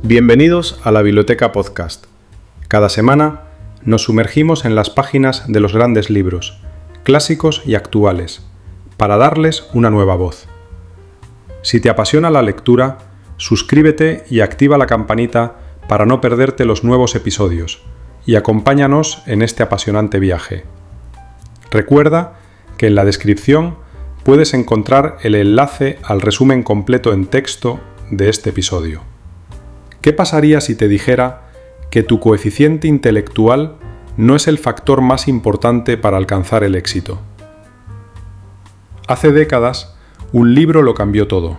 Bienvenidos a la Biblioteca Podcast. Cada semana nos sumergimos en las páginas de los grandes libros, clásicos y actuales, para darles una nueva voz. Si te apasiona la lectura, suscríbete y activa la campanita para no perderte los nuevos episodios y acompáñanos en este apasionante viaje. Recuerda que en la descripción puedes encontrar el enlace al resumen completo en texto de este episodio. ¿Qué pasaría si te dijera que tu coeficiente intelectual no es el factor más importante para alcanzar el éxito? Hace décadas, un libro lo cambió todo.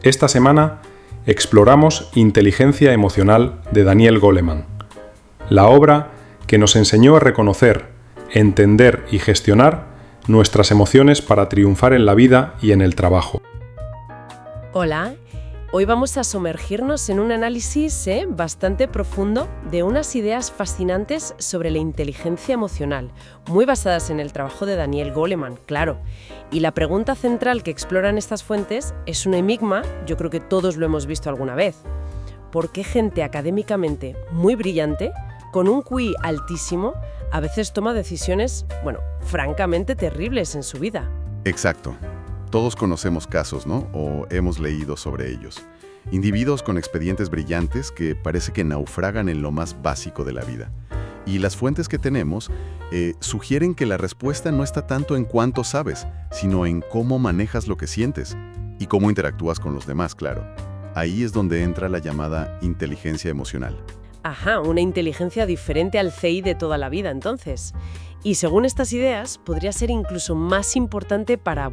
Esta semana exploramos Inteligencia Emocional de Daniel Goleman, la obra que nos enseñó a reconocer, entender y gestionar nuestras emociones para triunfar en la vida y en el trabajo. Hola, hoy vamos a sumergirnos en un análisis bastante profundo de unas ideas fascinantes sobre la inteligencia emocional, muy basadas en el trabajo de Daniel Goleman, claro. Y la pregunta central que exploran estas fuentes es un enigma, yo creo que todos lo hemos visto alguna vez. ¿Por qué gente académicamente muy brillante, con un QI altísimo, a veces toma decisiones, francamente terribles en su vida? Exacto. Todos conocemos casos, ¿no? O hemos leído sobre ellos. Individuos con expedientes brillantes que parece que naufragan en lo más básico de la vida. Y las fuentes que tenemos sugieren que la respuesta no está tanto en cuánto sabes, sino en cómo manejas lo que sientes y cómo interactúas con los demás, claro. Ahí es donde entra la llamada inteligencia emocional. Ajá, una inteligencia diferente al CI de toda la vida, entonces. Y según estas ideas, podría ser incluso más importante para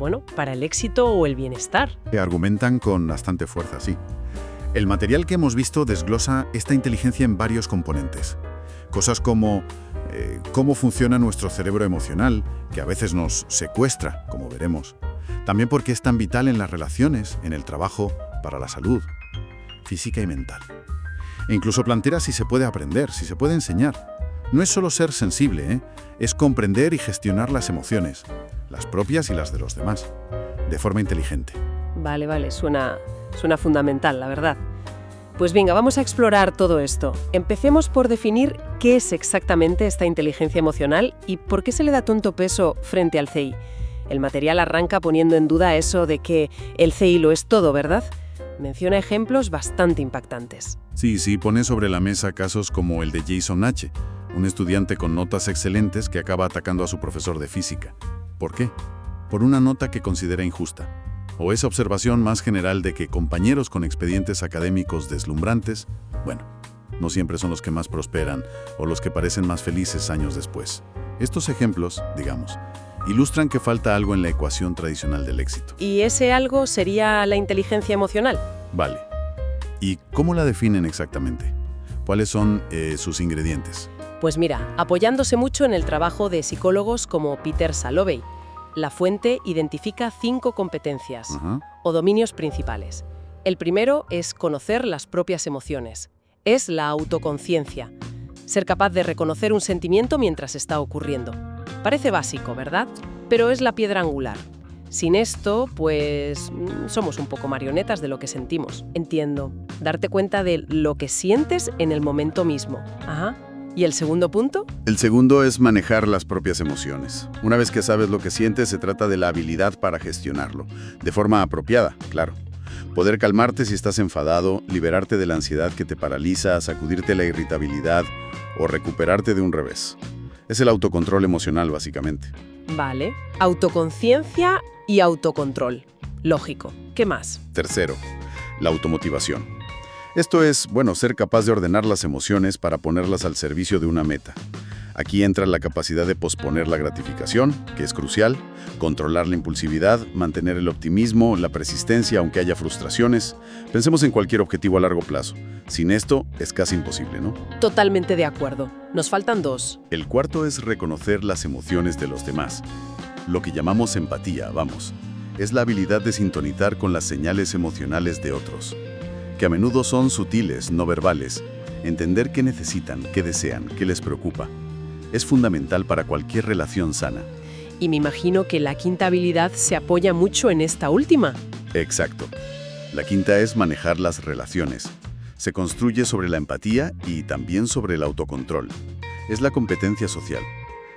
el éxito o el bienestar. Que argumentan con bastante fuerza, sí. El material que hemos visto desglosa esta inteligencia en varios componentes. Cosas como cómo funciona nuestro cerebro emocional, que a veces nos secuestra, como veremos. También porque es tan vital en las relaciones, en el trabajo, para la salud, física y mental. E incluso plantea si se puede aprender, si se puede enseñar. No es solo ser sensible, es comprender y gestionar las emociones, las propias y las de los demás, de forma inteligente. Vale, suena fundamental, la verdad. Pues venga, vamos a explorar todo esto. Empecemos por definir qué es exactamente esta inteligencia emocional y por qué se le da tanto peso frente al CI. El material arranca poniendo en duda eso de que el CI lo es todo, ¿verdad? Menciona ejemplos bastante impactantes. Sí, pone sobre la mesa casos como el de Jason H., un estudiante con notas excelentes que acaba atacando a su profesor de física. ¿Por qué? Por una nota que considera injusta. O esa observación más general de que compañeros con expedientes académicos deslumbrantes, no siempre son los que más prosperan o los que parecen más felices años después. Estos ejemplos, ilustran que falta algo en la ecuación tradicional del éxito. ¿Y ese algo sería la inteligencia emocional? Vale. ¿Y cómo la definen exactamente? ¿Cuáles son sus ingredientes? Pues mira, apoyándose mucho en el trabajo de psicólogos como Peter Salovey, la fuente identifica 5 competencias o dominios principales. El primero es conocer las propias emociones. Es la autoconciencia. Ser capaz de reconocer un sentimiento mientras está ocurriendo. Parece básico, ¿verdad? Pero es la piedra angular. Sin esto, somos un poco marionetas de lo que sentimos. Entiendo. Darte cuenta de lo que sientes en el momento mismo. ¿Y el segundo punto? El segundo es manejar las propias emociones. Una vez que sabes lo que sientes, se trata de la habilidad para gestionarlo, de forma apropiada, claro. Poder calmarte si estás enfadado, liberarte de la ansiedad que te paraliza, sacudirte la irritabilidad o recuperarte de un revés. Es el autocontrol emocional, básicamente. Vale. Autoconciencia y autocontrol. Lógico. ¿Qué más? Tercero, la automotivación. Esto es, ser capaz de ordenar las emociones para ponerlas al servicio de una meta. Aquí entra la capacidad de posponer la gratificación, que es crucial, controlar la impulsividad, mantener el optimismo, la persistencia aunque haya frustraciones. Pensemos en cualquier objetivo a largo plazo. Sin esto, es casi imposible, ¿no? Totalmente de acuerdo. Nos faltan 2. El cuarto es reconocer las emociones de los demás. Lo que llamamos empatía, es la habilidad de sintonizar con las señales emocionales de otros, que a menudo son sutiles, no verbales. Entender qué necesitan, qué desean, qué les preocupa. Es fundamental para cualquier relación sana. Y me imagino que la quinta habilidad se apoya mucho en esta última. Exacto. La quinta es manejar las relaciones. Se construye sobre la empatía y también sobre el autocontrol. Es la competencia social.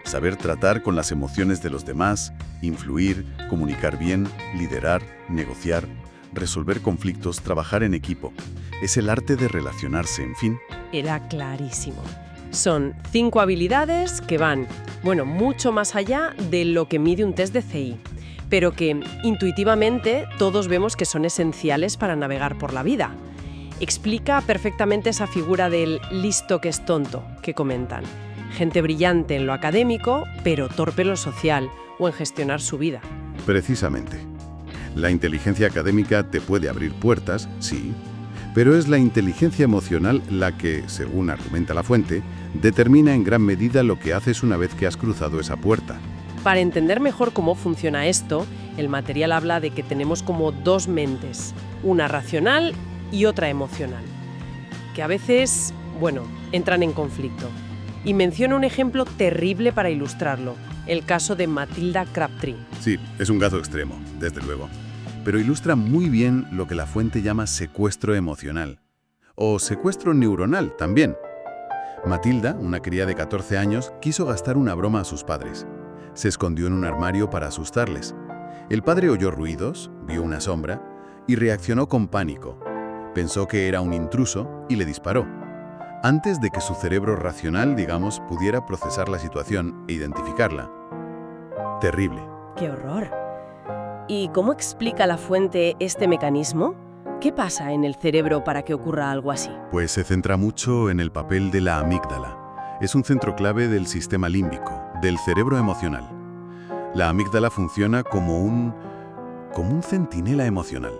Saber tratar con las emociones de los demás, influir, comunicar bien, liderar, negociar, resolver conflictos, trabajar en equipo. Es el arte de relacionarse, en fin. Era clarísimo. Son 5 habilidades que van, mucho más allá de lo que mide un test de CI, pero que intuitivamente todos vemos que son esenciales para navegar por la vida. Explica perfectamente esa figura del listo que es tonto que comentan. Gente brillante en lo académico, pero torpe en lo social o en gestionar su vida. Precisamente. La inteligencia académica te puede abrir puertas, sí, pero es la inteligencia emocional la que, según argumenta la fuente, determina en gran medida lo que haces una vez que has cruzado esa puerta. Para entender mejor cómo funciona esto, el material habla de que tenemos como 2 mentes, una racional y otra emocional, que a veces, entran en conflicto. Y menciona un ejemplo terrible para ilustrarlo, el caso de Matilda Crabtree. Sí, es un caso extremo, desde luego, pero ilustra muy bien lo que la fuente llama secuestro emocional, o secuestro neuronal también. Matilda, una cría de 14 años, quiso gastar una broma a sus padres. Se escondió en un armario para asustarles. El padre oyó ruidos, vio una sombra y reaccionó con pánico. Pensó que era un intruso y le disparó. Antes de que su cerebro racional, pudiera procesar la situación e identificarla. Terrible. ¡Qué horror! ¿Y cómo explica la fuente este mecanismo? ¿Qué pasa en el cerebro para que ocurra algo así? Pues se centra mucho en el papel de la amígdala. Es un centro clave del sistema límbico, del cerebro emocional. La amígdala funciona como un centinela emocional.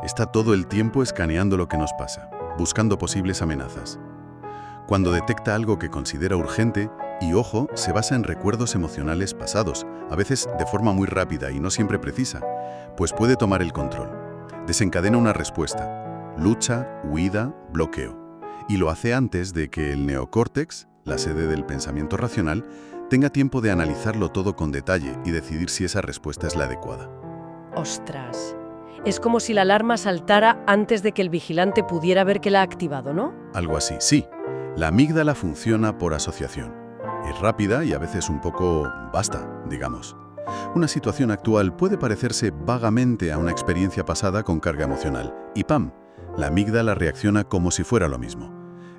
Está todo el tiempo escaneando lo que nos pasa, buscando posibles amenazas. Cuando detecta algo que considera urgente, y ojo, se basa en recuerdos emocionales pasados, a veces de forma muy rápida y no siempre precisa, pues puede tomar el control. Desencadena una respuesta: lucha, huida, bloqueo. Y lo hace antes de que el neocórtex, la sede del pensamiento racional, tenga tiempo de analizarlo todo con detalle y decidir si esa respuesta es la adecuada. ¡Ostras! Es como si la alarma saltara antes de que el vigilante pudiera ver que la ha activado, ¿no? Algo así, sí. La amígdala funciona por asociación. Es rápida y a veces un poco basta, digamos. Una situación actual puede parecerse vagamente a una experiencia pasada con carga emocional. Y ¡pam!, la amígdala reacciona como si fuera lo mismo.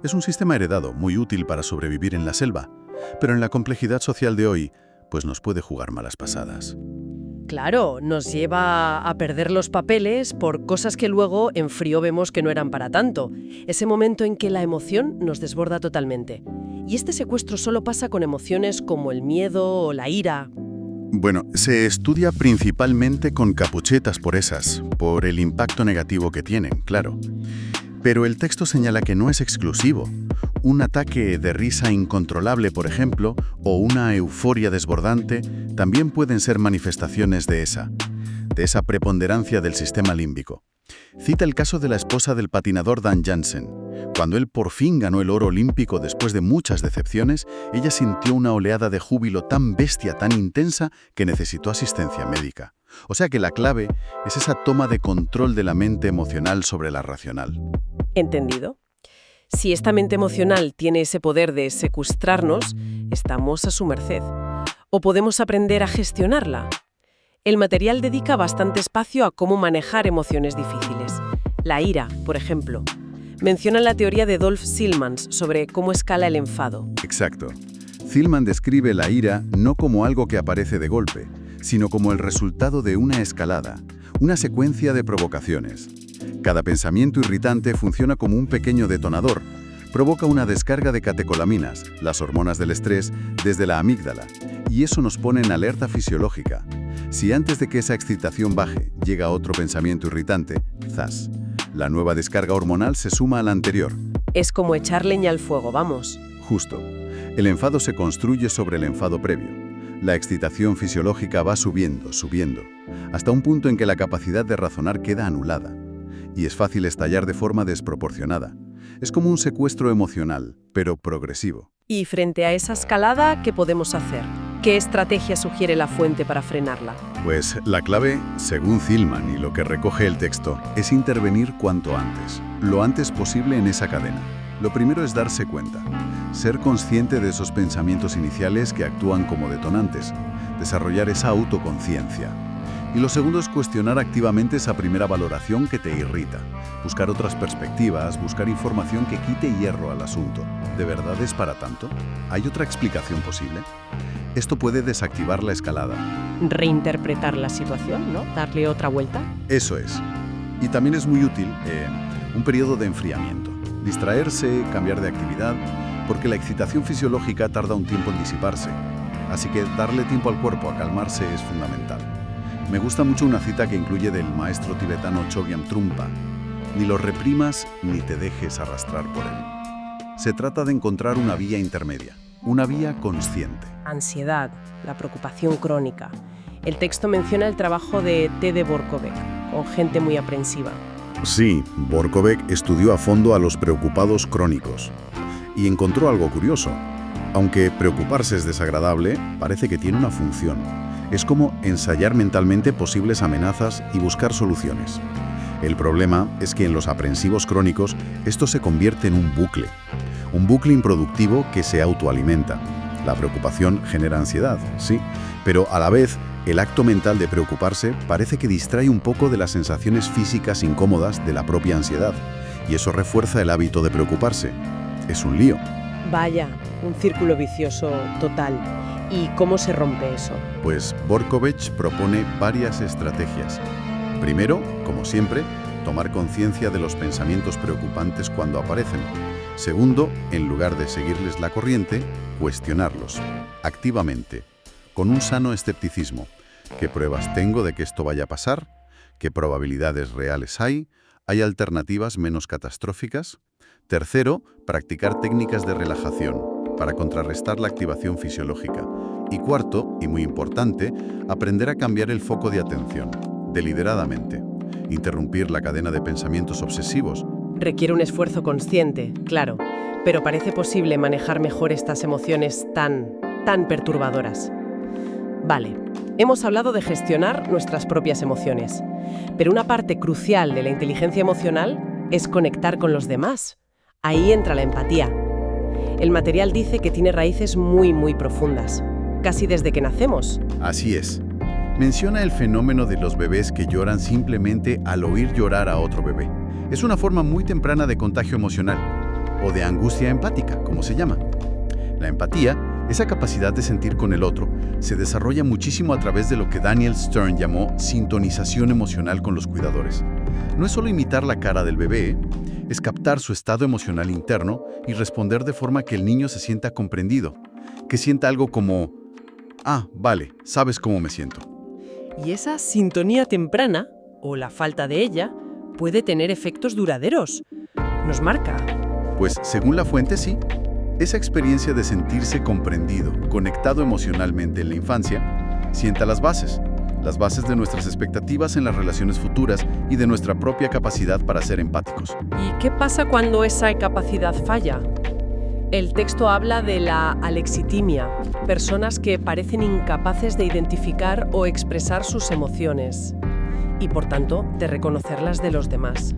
Es un sistema heredado, muy útil para sobrevivir en la selva. Pero en la complejidad social de hoy, pues nos puede jugar malas pasadas. Claro, nos lleva a perder los papeles por cosas que luego en frío vemos que no eran para tanto. Ese momento en que la emoción nos desborda totalmente. Y este secuestro solo pasa con emociones como el miedo o la ira. Bueno, se estudia principalmente con capuchetas por el impacto negativo que tienen, claro. Pero el texto señala que no es exclusivo. Un ataque de risa incontrolable, por ejemplo, o una euforia desbordante, también pueden ser manifestaciones de esa preponderancia del sistema límbico. Cita el caso de la esposa del patinador Dan Jansen. Cuando él por fin ganó el oro olímpico después de muchas decepciones, ella sintió una oleada de júbilo tan bestia, tan intensa, que necesitó asistencia médica. O sea que la clave es esa toma de control de la mente emocional sobre la racional. ¿Entendido? Si esta mente emocional tiene ese poder de secuestrarnos, estamos a su merced. ¿O podemos aprender a gestionarla? El material dedica bastante espacio a cómo manejar emociones difíciles. La ira, por ejemplo. Menciona la teoría de Dolph Silmans sobre cómo escala el enfado. Exacto. Silman describe la ira no como algo que aparece de golpe, sino como el resultado de una escalada, una secuencia de provocaciones. Cada pensamiento irritante funciona como un pequeño detonador. Provoca una descarga de catecolaminas, las hormonas del estrés, desde la amígdala, y eso nos pone en alerta fisiológica. Si antes de que esa excitación baje llega otro pensamiento irritante, ¡zas!, la nueva descarga hormonal se suma a la anterior. Es como echar leña al fuego, vamos. Justo. El enfado se construye sobre el enfado previo. La excitación fisiológica va subiendo, hasta un punto en que la capacidad de razonar queda anulada. Y es fácil estallar de forma desproporcionada. Es como un secuestro emocional, pero progresivo. Y frente a esa escalada, ¿qué podemos hacer? ¿Qué estrategia sugiere la fuente para frenarla? Pues la clave, según Zielman y lo que recoge el texto, es intervenir cuanto antes, lo antes posible en esa cadena. Lo primero es darse cuenta, ser consciente de esos pensamientos iniciales que actúan como detonantes, desarrollar esa autoconciencia. Y lo segundo es cuestionar activamente esa primera valoración que te irrita, buscar otras perspectivas, buscar información que quite hierro al asunto. ¿De verdad es para tanto? ¿Hay otra explicación posible? Esto puede desactivar la escalada. Reinterpretar la situación, ¿no? Darle otra vuelta. Eso es. Y también es muy útil un periodo de enfriamiento. Distraerse, cambiar de actividad, porque la excitación fisiológica tarda un tiempo en disiparse. Así que darle tiempo al cuerpo a calmarse es fundamental. Me gusta mucho una cita que incluye del maestro tibetano Chogyam Trungpa. Ni lo reprimas ni te dejes arrastrar por él. Se trata de encontrar una vía intermedia, una vía consciente. Ansiedad, la preocupación crónica. El texto menciona el trabajo de T. de Borkovec, con gente muy aprensiva. Sí, Borkovec estudió a fondo a los preocupados crónicos y encontró algo curioso. Aunque preocuparse es desagradable, parece que tiene una función. Es como ensayar mentalmente posibles amenazas y buscar soluciones. El problema es que en los aprensivos crónicos esto se convierte en un bucle improductivo que se autoalimenta. La preocupación genera ansiedad, sí, pero a la vez el acto mental de preocuparse parece que distrae un poco de las sensaciones físicas incómodas de la propia ansiedad, y eso refuerza el hábito de preocuparse. Es un lío. Vaya, un círculo vicioso total. ¿Y cómo se rompe eso? Pues Borkovec propone varias estrategias. Primero, como siempre, tomar conciencia de los pensamientos preocupantes cuando aparecen. Segundo, en lugar de seguirles la corriente, cuestionarlos, activamente, con un sano escepticismo. ¿Qué pruebas tengo de que esto vaya a pasar? ¿Qué probabilidades reales hay? ¿Hay alternativas menos catastróficas? Tercero, practicar técnicas de relajación para contrarrestar la activación fisiológica. Y cuarto, y muy importante, aprender a cambiar el foco de atención, deliberadamente. Interrumpir la cadena de pensamientos obsesivos. Requiere un esfuerzo consciente, claro, pero parece posible manejar mejor estas emociones tan perturbadoras. Vale, hemos hablado de gestionar nuestras propias emociones, pero una parte crucial de la inteligencia emocional es conectar con los demás. Ahí entra la empatía. El material dice que tiene raíces muy profundas, casi desde que nacemos. Así es. Menciona el fenómeno de los bebés que lloran simplemente al oír llorar a otro bebé. Es una forma muy temprana de contagio emocional, o de angustia empática, como se llama. La empatía, esa capacidad de sentir con el otro, se desarrolla muchísimo a través de lo que Daniel Stern llamó sintonización emocional con los cuidadores. No es solo imitar la cara del bebé, es captar su estado emocional interno y responder de forma que el niño se sienta comprendido, que sienta algo como, vale, sabes cómo me siento. Y esa sintonía temprana, o la falta de ella, puede tener efectos duraderos. Nos marca. Pues, según la fuente, sí. Esa experiencia de sentirse comprendido, conectado emocionalmente en la infancia, sienta las bases de nuestras expectativas en las relaciones futuras y de nuestra propia capacidad para ser empáticos. ¿Y qué pasa cuando esa capacidad falla? El texto habla de la alexitimia, personas que parecen incapaces de identificar o expresar sus emociones y, por tanto, de reconocerlas de los demás.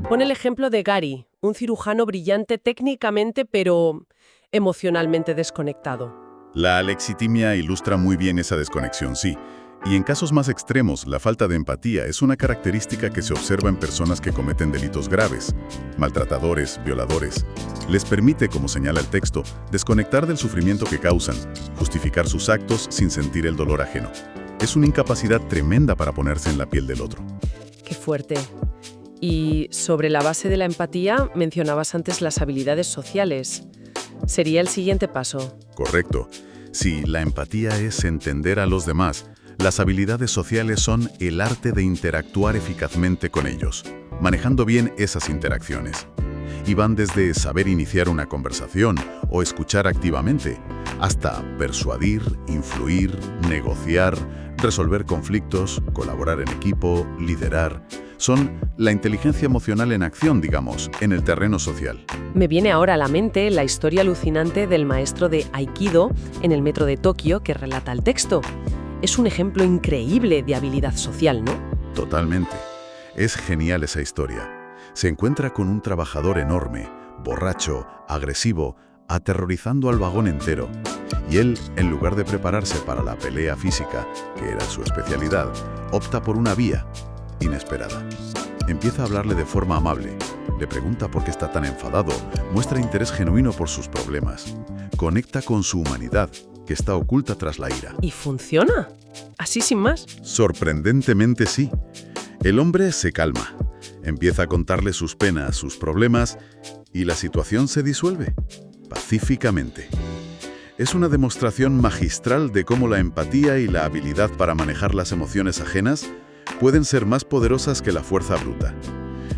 Pone el ejemplo de Gary, un cirujano brillante técnicamente, pero emocionalmente desconectado. La alexitimia ilustra muy bien esa desconexión, sí. Y en casos más extremos, la falta de empatía es una característica que se observa en personas que cometen delitos graves, maltratadores, violadores. Les permite, como señala el texto, desconectar del sufrimiento que causan, justificar sus actos sin sentir el dolor ajeno. Es una incapacidad tremenda para ponerse en la piel del otro. ¡Qué fuerte! Y sobre la base de la empatía, mencionabas antes las habilidades sociales. ¿Sería el siguiente paso? Correcto. Si la empatía es entender a los demás, las habilidades sociales son el arte de interactuar eficazmente con ellos, manejando bien esas interacciones. Y van desde saber iniciar una conversación o escuchar activamente, hasta persuadir, influir, negociar, resolver conflictos, colaborar en equipo, liderar. Son la inteligencia emocional en acción, digamos, en el terreno social. Me viene ahora a la mente la historia alucinante del maestro de Aikido en el metro de Tokio que relata el texto. Es un ejemplo increíble de habilidad social, ¿no? Totalmente. Es genial esa historia. Se encuentra con un trabajador enorme, borracho, agresivo, aterrorizando al vagón entero. Y él, en lugar de prepararse para la pelea física, que era su especialidad, opta por una vía inesperada. Empieza a hablarle de forma amable. Le pregunta por qué está tan enfadado, muestra interés genuino por sus problemas. Conecta con su humanidad, que está oculta tras la ira. ¿Y funciona? ¿Así sin más? Sorprendentemente sí. El hombre se calma. Empieza a contarle sus penas, sus problemas, y la situación se disuelve, pacíficamente. Es una demostración magistral de cómo la empatía y la habilidad para manejar las emociones ajenas pueden ser más poderosas que la fuerza bruta.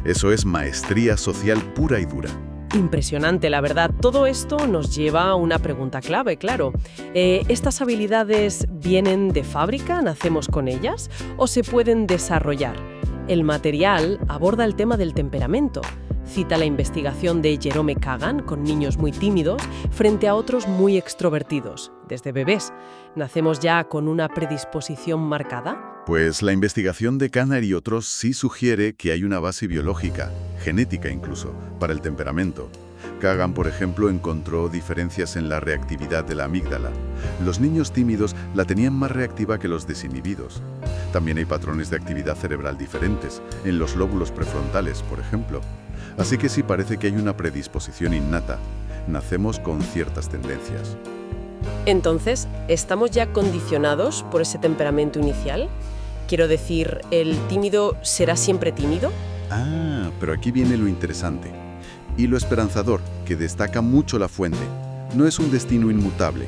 Eso es maestría social pura y dura. Impresionante, la verdad. Todo esto nos lleva a una pregunta clave, claro. ¿Estas habilidades vienen de fábrica? ¿Nacemos con ellas? ¿O se pueden desarrollar? El material aborda el tema del temperamento. Cita la investigación de Jerome Kagan con niños muy tímidos frente a otros muy extrovertidos, desde bebés. ¿Nacemos ya con una predisposición marcada? Pues la investigación de Kanner y otros sí sugiere que hay una base biológica, genética incluso, para el temperamento. Kagan, por ejemplo, encontró diferencias en la reactividad de la amígdala. Los niños tímidos la tenían más reactiva que los desinhibidos. También hay patrones de actividad cerebral diferentes, en los lóbulos prefrontales, por ejemplo. Así que sí parece que hay una predisposición innata. Nacemos con ciertas tendencias. Entonces, ¿estamos ya condicionados por ese temperamento inicial? Quiero decir, ¿el tímido será siempre tímido? Pero aquí viene lo interesante. Y lo esperanzador, que destaca mucho la fuente. No es un destino inmutable.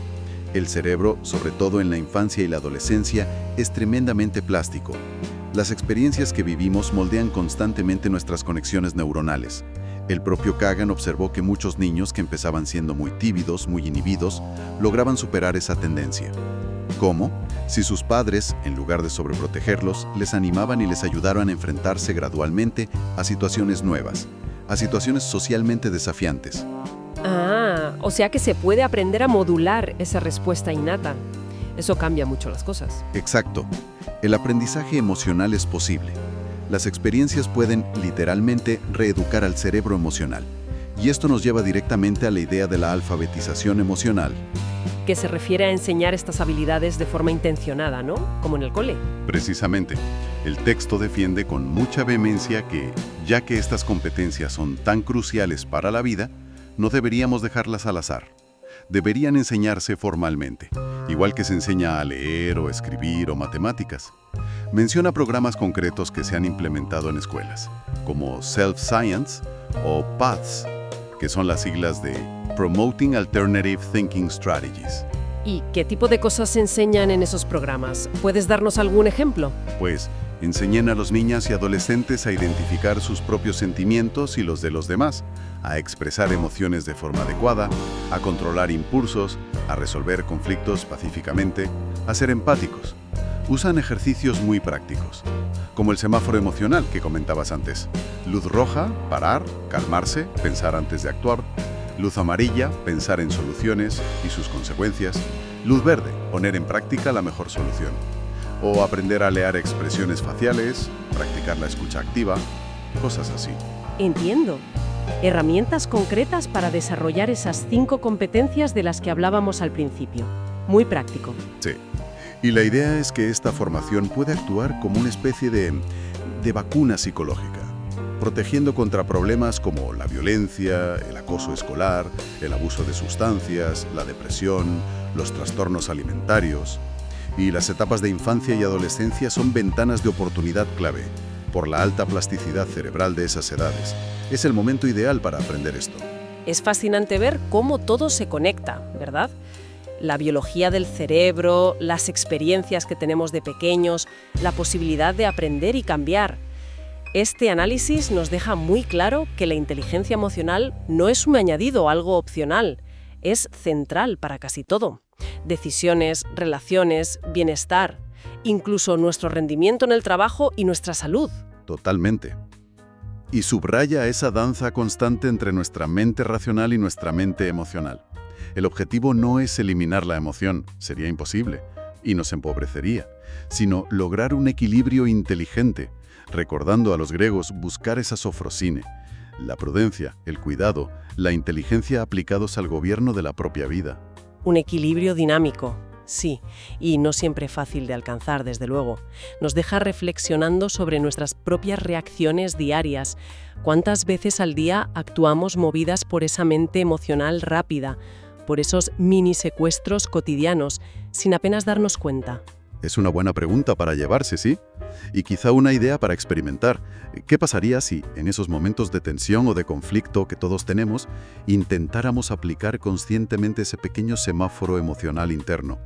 El cerebro, sobre todo en la infancia y la adolescencia, es tremendamente plástico. Las experiencias que vivimos moldean constantemente nuestras conexiones neuronales. El propio Kagan observó que muchos niños que empezaban siendo muy tímidos, muy inhibidos, lograban superar esa tendencia. ¿Cómo? Si sus padres, en lugar de sobreprotegerlos, les animaban y les ayudaron a enfrentarse gradualmente a situaciones nuevas, a situaciones socialmente desafiantes. O sea que se puede aprender a modular esa respuesta innata. Eso cambia mucho las cosas. Exacto. El aprendizaje emocional es posible. Las experiencias pueden, literalmente, reeducar al cerebro emocional. Y esto nos lleva directamente a la idea de la alfabetización emocional. Que se refiere a enseñar estas habilidades de forma intencionada, ¿no? Como en el cole. Precisamente. El texto defiende con mucha vehemencia que, ya que estas competencias son tan cruciales para la vida, no deberíamos dejarlas al azar. Deberían enseñarse formalmente, igual que se enseña a leer o escribir o matemáticas. Menciona programas concretos que se han implementado en escuelas, como Self-Science o PATHS, que son las siglas de Promoting Alternative Thinking Strategies. ¿Y qué tipo de cosas se enseñan en esos programas? ¿Puedes darnos algún ejemplo? Pues enseñan a los niños y adolescentes a identificar sus propios sentimientos y los de los demás, a expresar emociones de forma adecuada, a controlar impulsos, a resolver conflictos pacíficamente, a ser empáticos. Usan ejercicios muy prácticos, como el semáforo emocional que comentabas antes. Luz roja, parar, calmarse, pensar antes de actuar. Luz amarilla, pensar en soluciones y sus consecuencias. Luz verde, poner en práctica la mejor solución. O aprender a leer expresiones faciales, practicar la escucha activa, cosas así. Entiendo. Herramientas concretas para desarrollar esas 5 competencias de las que hablábamos al principio. Muy práctico. Sí. Y la idea es que esta formación puede actuar como una especie de vacuna psicológica, protegiendo contra problemas como la violencia, el acoso escolar, el abuso de sustancias, la depresión, los trastornos alimentarios. Y las etapas de infancia y adolescencia son ventanas de oportunidad clave, por la alta plasticidad cerebral de esas edades. Es el momento ideal para aprender esto. Es fascinante ver cómo todo se conecta, ¿verdad? La biología del cerebro, las experiencias que tenemos de pequeños, la posibilidad de aprender y cambiar. Este análisis nos deja muy claro que la inteligencia emocional no es un añadido, algo opcional. Es central para casi todo. Decisiones, relaciones, bienestar, incluso nuestro rendimiento en el trabajo y nuestra salud. Totalmente. Y subraya esa danza constante entre nuestra mente racional y nuestra mente emocional. El objetivo no es eliminar la emoción, sería imposible, y nos empobrecería, sino lograr un equilibrio inteligente, recordando a los griegos buscar esa sofrosine, la prudencia, el cuidado, la inteligencia aplicados al gobierno de la propia vida. Un equilibrio dinámico, sí, y no siempre fácil de alcanzar, desde luego. Nos deja reflexionando sobre nuestras propias reacciones diarias. ¿Cuántas veces al día actuamos movidas por esa mente emocional rápida, por esos mini secuestros cotidianos, sin apenas darnos cuenta? Es una buena pregunta para llevarse, ¿sí? Y quizá una idea para experimentar. ¿Qué pasaría si, en esos momentos de tensión o de conflicto que todos tenemos, intentáramos aplicar conscientemente ese pequeño semáforo emocional interno?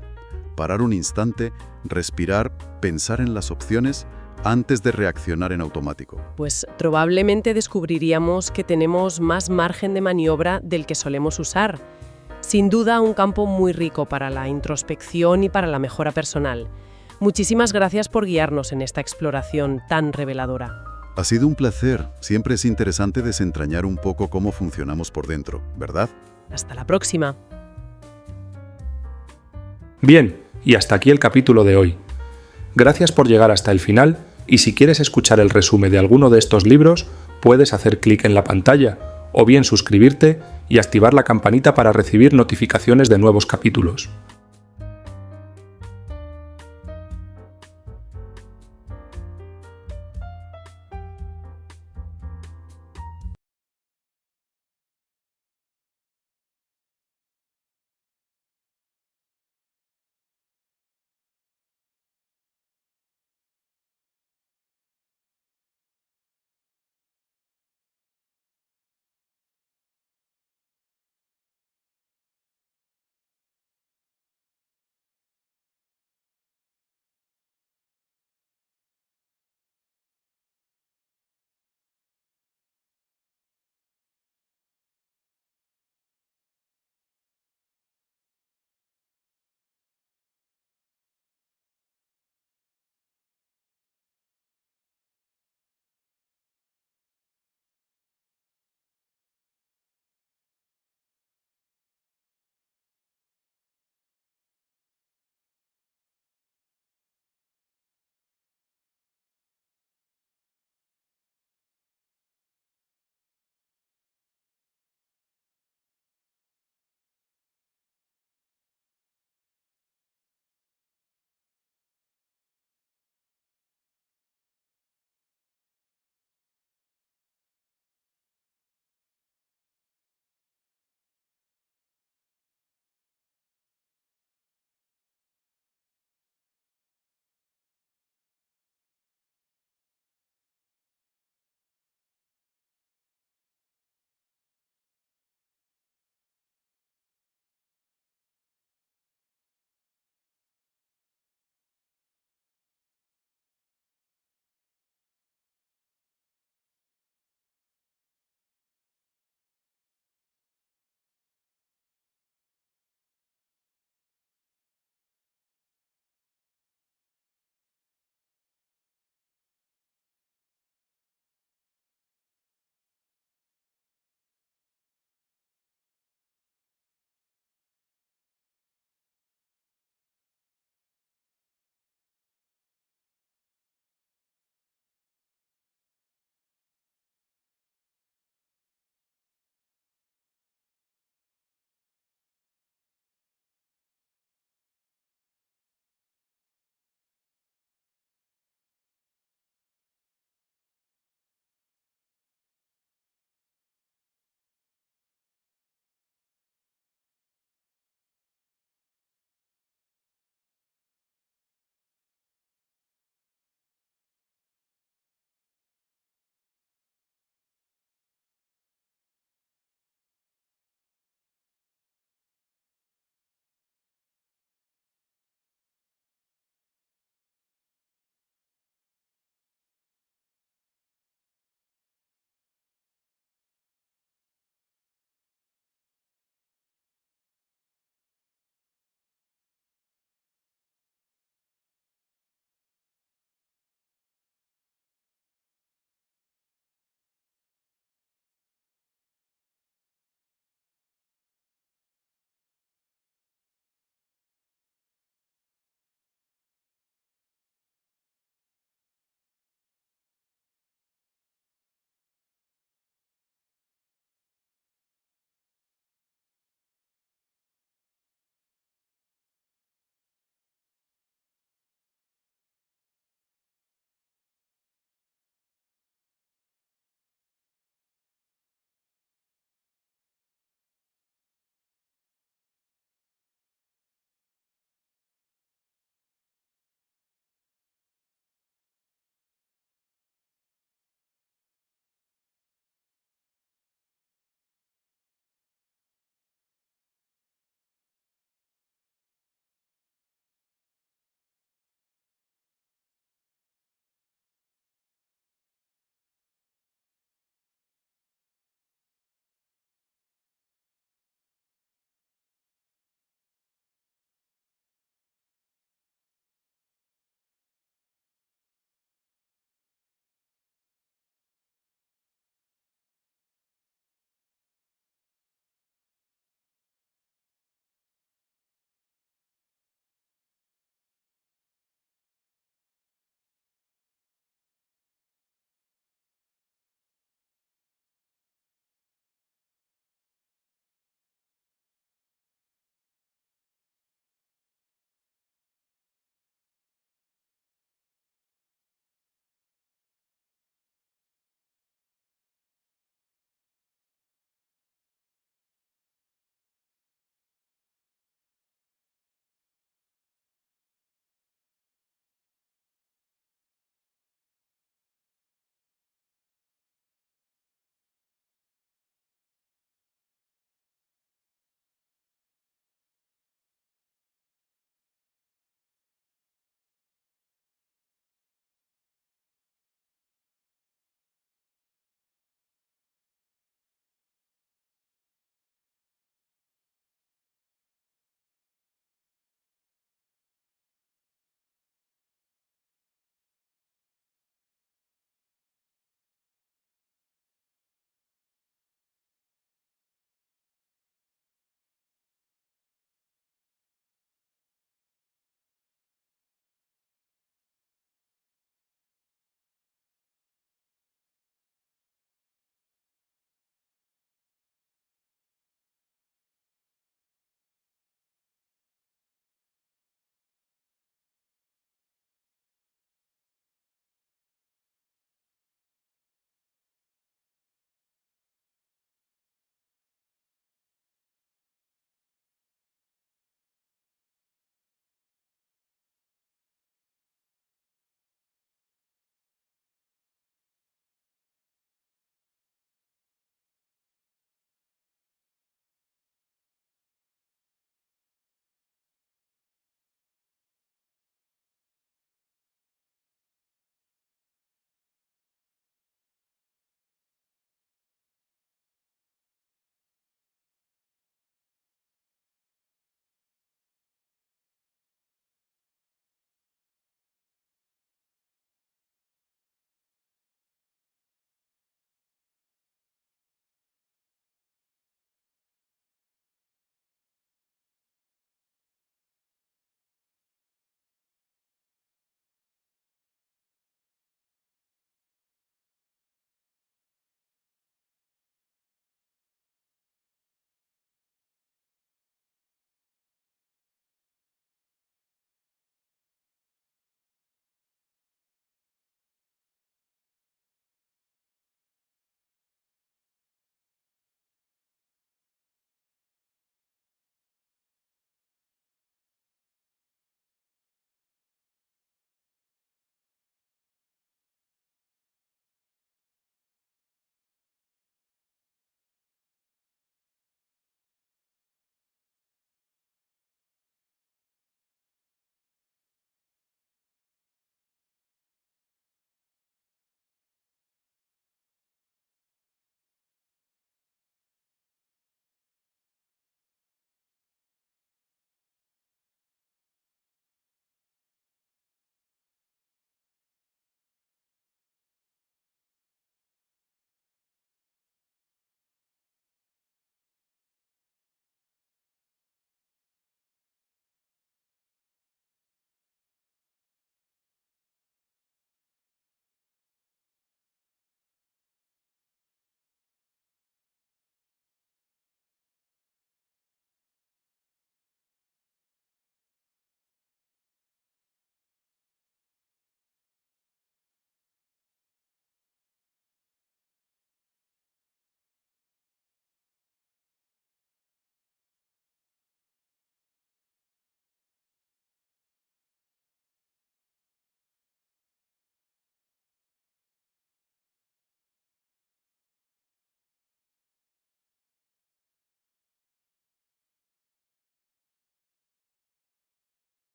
Parar un instante, respirar, pensar en las opciones antes de reaccionar en automático. Pues probablemente descubriríamos que tenemos más margen de maniobra del que solemos usar. Sin duda, un campo muy rico para la introspección y para la mejora personal. Muchísimas gracias por guiarnos en esta exploración tan reveladora. Ha sido un placer. Siempre es interesante desentrañar un poco cómo funcionamos por dentro, ¿verdad? Hasta la próxima. Bien, y hasta aquí el capítulo de hoy. Gracias por llegar hasta el final, y si quieres escuchar el resumen de alguno de estos libros, puedes hacer clic en la pantalla, o bien suscribirte y activar la campanita para recibir notificaciones de nuevos capítulos.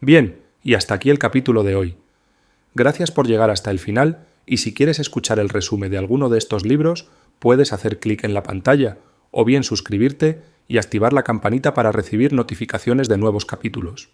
Bien, y hasta aquí el capítulo de hoy. Gracias por llegar hasta el final y si quieres escuchar el resumen de alguno de estos libros, puedes hacer clic en la pantalla o bien suscribirte y activar la campanita para recibir notificaciones de nuevos capítulos.